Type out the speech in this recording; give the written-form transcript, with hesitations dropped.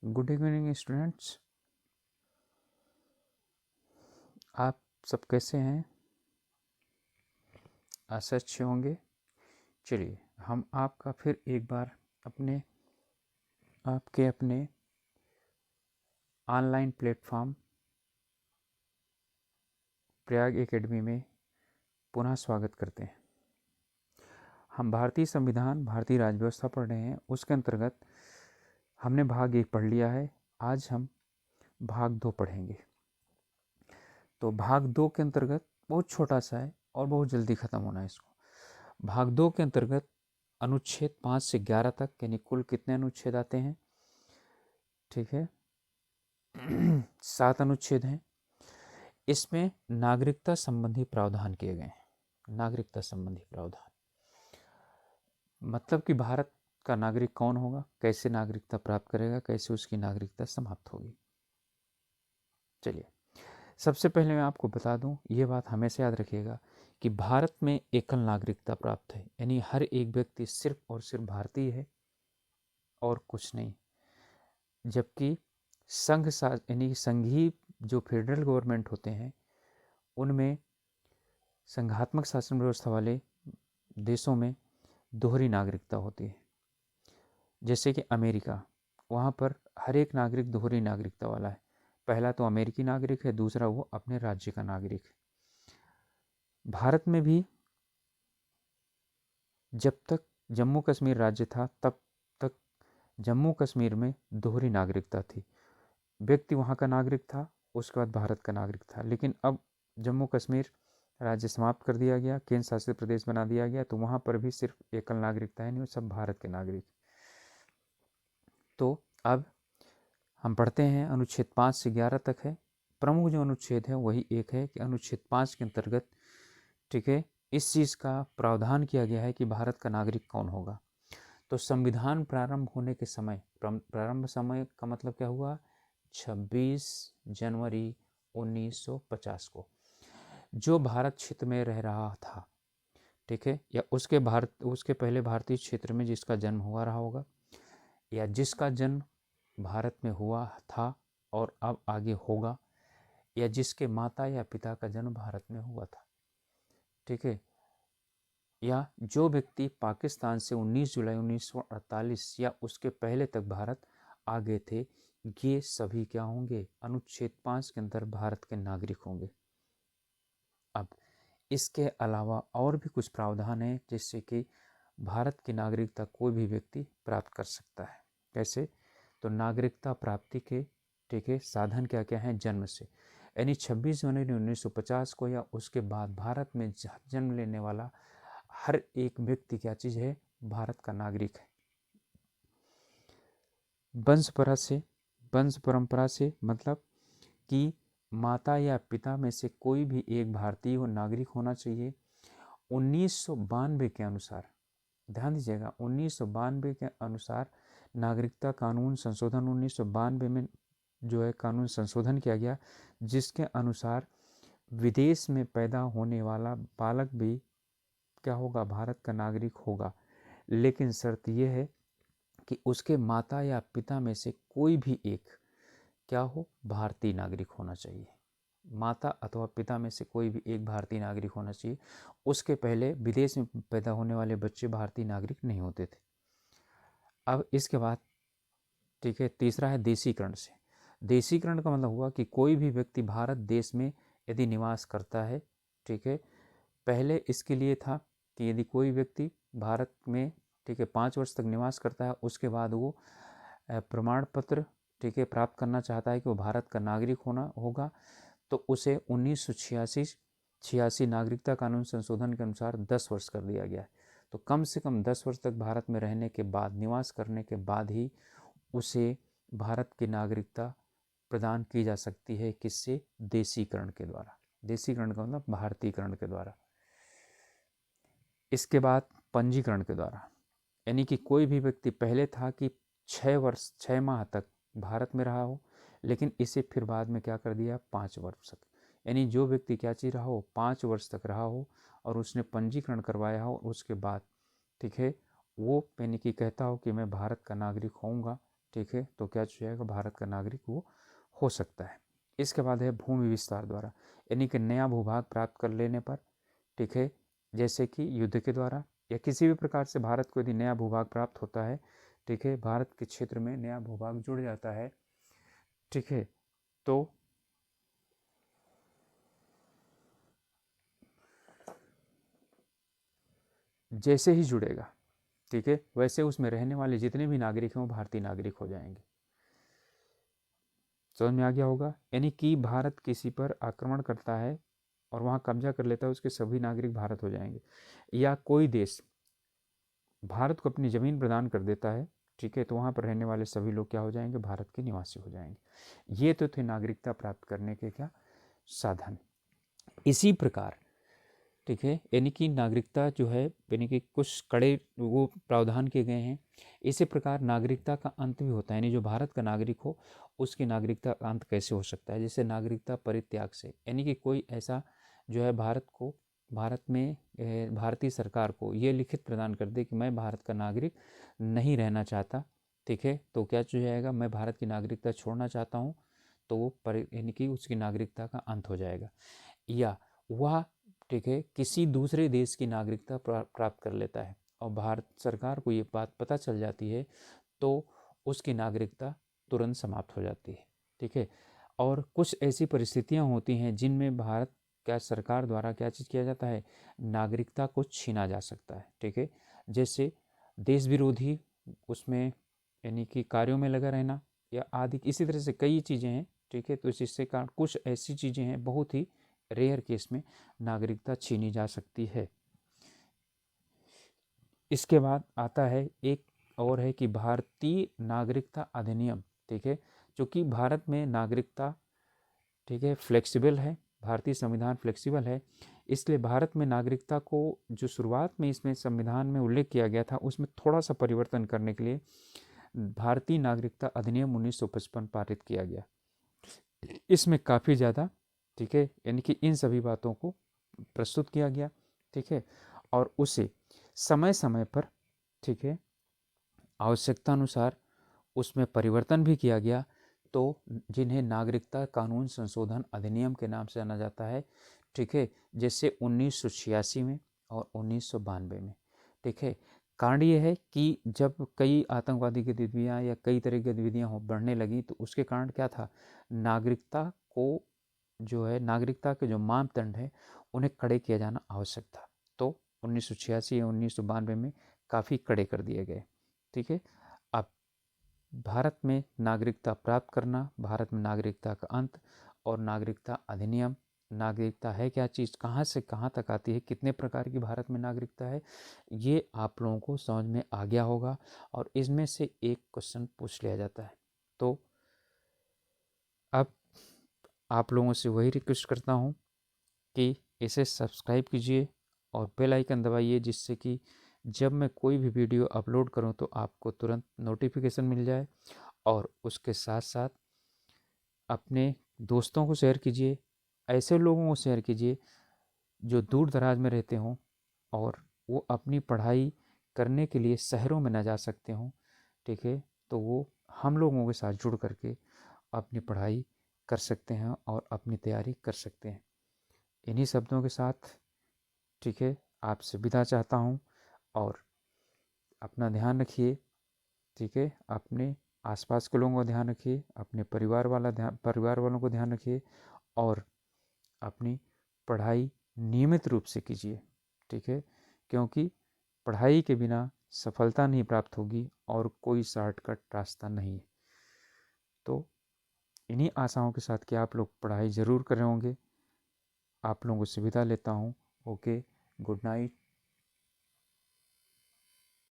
Good evening students. आप सब कैसे हैं? आशा अच्छे होंगे। चलिए हम आपका फिर एक बार अपने ऑनलाइन प्लेटफॉर्म प्रयाग एकेडमी में पुनः स्वागत करते हैं। हम भारतीय संविधान, भारतीय राज्य व्यवस्था पढ़ रहे हैं। उसके अंतर्गत हमने भाग 1 पढ़ लिया है। आज हम भाग 2 पढ़ेंगे। तो भाग 2 के अंतर्गत बहुत छोटा सा है और बहुत जल्दी ख़त्म होना है इसको। भाग 2 के अंतर्गत अनुच्छेद 5 से 11 तक यानी कुल कितने अनुच्छेद आते हैं? ठीक है 7 अनुच्छेद हैं। इसमें नागरिकता संबंधी प्रावधान किए गए हैं। नागरिकता संबंधी प्रावधान मतलब कि भारत का नागरिक कौन होगा, कैसे नागरिकता प्राप्त करेगा, कैसे उसकी नागरिकता समाप्त होगी। चलिए सबसे पहले मैं आपको बता दूं, ये बात हमेशा याद रखिएगा कि भारत में एकल नागरिकता प्राप्त है, यानी हर एक व्यक्ति सिर्फ और सिर्फ भारतीय है और कुछ नहीं। जबकि यानी संघीय जो फेडरल गवर्नमेंट होते हैं उनमें संघात्मक शासन व्यवस्था वाले देशों में दोहरी नागरिकता होती है। जैसे कि अमेरिका, वहाँ पर हर एक नागरिक दोहरी नागरिकता वाला है। पहला तो अमेरिकी नागरिक है, दूसरा वो अपने राज्य का नागरिक है। भारत में भी जब तक जम्मू कश्मीर राज्य था तब तक जम्मू कश्मीर में दोहरी नागरिकता थी। व्यक्ति वहाँ का नागरिक था, उसके बाद भारत का नागरिक था। लेकिन अब जम्मू कश्मीर राज्य समाप्त कर दिया गया, केंद्र शासित प्रदेश बना दिया गया, तो वहाँ पर भी सिर्फ एकल नागरिकता है, नहीं सब भारत के नागरिक। तो अब हम पढ़ते हैं, अनुच्छेद 5 से 11 तक है। प्रमुख जो अनुच्छेद है वही एक है कि अनुच्छेद 5 के अंतर्गत ठीक है इस चीज़ का प्रावधान किया गया है कि भारत का नागरिक कौन होगा। तो संविधान प्रारंभ होने के समय, प्रारंभ समय का मतलब क्या हुआ, 26 जनवरी 1950 को जो भारत क्षेत्र में रह रहा था, ठीक है, या उसके पहले भारतीय क्षेत्र में जिसका जन्म हुआ रहा होगा, या जिसका जन्म भारत में हुआ था और अब आगे होगा, या जिसके माता या पिता का जन्म भारत में हुआ था, ठीक है, या जो व्यक्ति पाकिस्तान से 19 जुलाई 1948 या उसके पहले तक भारत आ गए थे, ये सभी क्या होंगे, अनुच्छेद 5 के अंदर भारत के नागरिक होंगे। अब इसके अलावा और भी कुछ प्रावधान है जिससे कि भारत की नागरिकता कोई भी व्यक्ति प्राप्त कर सकता है। कैसे? तो नागरिकता प्राप्ति के ठीक है साधन क्या क्या हैं? जन्म से, यानी 26 जनवरी 1950 को या उसके बाद भारत में जन्म लेने वाला हर एक व्यक्ति क्या चीज़ है? भारत का नागरिक है। वंश परंपरा से मतलब कि माता या पिता में से कोई भी एक भारतीय नागरिक होना चाहिए। 1992 के अनुसार, ध्यान दीजिएगा, 1992 के अनुसार नागरिकता कानून संशोधन 1992 में जो है कानून संशोधन किया गया, जिसके अनुसार विदेश में पैदा होने वाला बालक भी क्या होगा? भारत का नागरिक होगा। लेकिन शर्त यह है कि उसके माता या पिता में से कोई भी एक क्या हो? भारतीय नागरिक होना चाहिए। माता अथवा पिता में से कोई भी एक भारतीय नागरिक होना चाहिए। उसके पहले विदेश में पैदा होने वाले बच्चे भारतीय नागरिक नहीं होते थे। अब इसके बाद ठीक है तीसरा है देशीकरण से। देशीकरण का मतलब हुआ कि कोई भी व्यक्ति भारत देश में यदि निवास करता है, ठीक है, पहले इसके लिए था कि यदि कोई व्यक्ति भारत में ठीक है 5 वर्ष तक निवास करता है, उसके बाद वो प्रमाण पत्र ठीक है प्राप्त करना चाहता है कि वो भारत का नागरिक होना होगा, तो उसे 1986 नागरिकता कानून संशोधन के अनुसार 10 वर्ष कर दिया गया है। तो कम से कम 10 वर्ष तक भारत में रहने के बाद, निवास करने के बाद ही उसे भारत की नागरिकता प्रदान की जा सकती है। किससे? देशीकरण के द्वारा। देशीकरण का मतलब भारतीयकरण के द्वारा। इसके बाद पंजीकरण के द्वारा, यानी कि कोई भी व्यक्ति पहले था कि 6 माह तक भारत में रहा हो, लेकिन इसे फिर बाद में क्या कर दिया? 5 वर्ष तक, यानी जो व्यक्ति क्या चीज रहा हो? 5 वर्ष तक रहा हो और उसने पंजीकरण करवाया हो, उसके बाद ठीक है वो यानी कि कहता हो कि मैं भारत का नागरिक होऊंगा, ठीक है, तो क्या हो जाएगा, भारत का नागरिक वो हो सकता है। इसके बाद है भूमि विस्तार द्वारा, यानी कि नया भूभाग प्राप्त कर लेने पर, ठीक है, जैसे कि युद्ध के द्वारा या किसी भी प्रकार से भारत को यदि नया भूभाग प्राप्त होता है, ठीक है, भारत के क्षेत्र में नया भूभाग जुड़ जाता है, ठीक है, तो जैसे ही जुड़ेगा, ठीक है, वैसे उसमें रहने वाले जितने भी नागरिक हैं वो भारतीय नागरिक हो जाएंगे। समझ में आ गया होगा। यानी कि भारत किसी पर आक्रमण करता है और वहाँ कब्जा कर लेता है, उसके सभी नागरिक भारत हो जाएंगे। या कोई देश भारत को अपनी ज़मीन प्रदान कर देता है, ठीक है, तो वहाँ पर रहने वाले सभी लोग क्या हो जाएंगे, भारत के निवासी हो जाएंगे। ये तो थे नागरिकता प्राप्त करने के क्या साधन। इसी प्रकार, ठीक है, यानी कि नागरिकता जो है, यानी कि कुछ कड़े वो प्रावधान किए गए हैं। इसी प्रकार नागरिकता का अंत भी होता है, यानी जो भारत का नागरिक हो उसकी नागरिकता का अंत कैसे हो सकता है, जैसे नागरिकता परित्याग से, यानी कि कोई ऐसा जो है भारत में भारतीय सरकार को ये लिखित प्रदान कर दे कि मैं भारत का नागरिक नहीं रहना चाहता, ठीक है, तो क्या हो जाएगा, मैं भारत की नागरिकता छोड़ना चाहता हूँ, तो वो यानी कि उसकी नागरिकता का अंत हो जाएगा। या वह, ठीक है, किसी दूसरे देश की नागरिकता प्राप्त कर लेता है और भारत सरकार को ये बात पता चल जाती है, तो उसकी नागरिकता तुरंत समाप्त हो जाती है, ठीक है। और कुछ ऐसी परिस्थितियां होती हैं जिनमें भारत क्या सरकार द्वारा क्या चीज़ किया जाता है, नागरिकता को छीना जा सकता है, ठीक है, जैसे देश विरोधी उसमें यानी कि कार्यों में लगा रहना या आदि, इसी तरह से कई चीज़ें हैं, ठीक है, तो इससे कारण कुछ ऐसी चीज़ें हैं बहुत ही रेयर केस में नागरिकता छीनी जा सकती है। इसके बाद आता है एक और है कि भारतीय नागरिकता अधिनियम, ठीक है, जो कि भारत में नागरिकता, ठीक है, फ्लेक्सिबल है, भारतीय संविधान फ्लेक्सिबल है, इसलिए भारत में नागरिकता को जो शुरुआत में इसमें संविधान में उल्लेख किया गया था उसमें थोड़ा सा परिवर्तन करने के लिए भारतीय नागरिकता अधिनियम 1955 पारित किया गया। इसमें काफ़ी ज़्यादा, ठीक है, यानी कि इन सभी बातों को प्रस्तुत किया गया, ठीक है, और उसे समय समय पर, ठीक है, आवश्यकता अनुसार उसमें परिवर्तन भी किया गया, तो जिन्हें नागरिकता कानून संशोधन अधिनियम के नाम से जाना जाता है, ठीक है, जैसे 1986 में और 1992 में, ठीक है। कांड ये है कि जब कई आतंकवादी गतिविधियाँ या कई तरह की गतिविधियाँ बढ़ने लगी, तो उसके कारण क्या था, नागरिकता को जो है, नागरिकता के जो मापदंड है उन्हें कड़े किया जाना आवश्यक था, तो 1986 या 1992 में काफ़ी कड़े कर दिए गए, ठीक है। अब भारत में नागरिकता प्राप्त करना, भारत में नागरिकता का अंत और नागरिकता अधिनियम, नागरिकता है क्या चीज़, कहाँ से कहाँ तक आती है, कितने प्रकार की भारत में नागरिकता है, ये आप लोगों को समझ में आ गया होगा। और इसमें से एक क्वेश्चन पूछ लिया जाता है, तो अब आप लोगों से वही रिक्वेस्ट करता हूँ कि इसे सब्सक्राइब कीजिए और बेल आइकन दबाइए, जिससे कि जब मैं कोई भी वीडियो अपलोड करूं तो आपको तुरंत नोटिफिकेशन मिल जाए। और उसके साथ साथ अपने दोस्तों को शेयर कीजिए, ऐसे लोगों को शेयर कीजिए जो दूर दराज में रहते हों और वो अपनी पढ़ाई करने के लिए शहरों में ना जा सकते हों, ठीक है, तो वो हम लोगों के साथ जुड़ करके अपनी पढ़ाई कर सकते हैं और अपनी तैयारी कर सकते हैं। इन्हीं शब्दों के साथ, ठीक है, आपसे विदा चाहता हूँ और अपना ध्यान रखिए, ठीक है, अपने आसपास के लोगों का ध्यान रखिए, अपने परिवार वालों को ध्यान रखिए और अपनी पढ़ाई नियमित रूप से कीजिए, ठीक है, क्योंकि पढ़ाई के बिना सफलता नहीं प्राप्त होगी और कोई शॉर्टकट रास्ता नहीं है। तो इन्हीं आशाओं के साथ कि आप लोग पढ़ाई ज़रूर कर रहे होंगे, आप लोगों से विदा लेता हूँ। Okay, good night.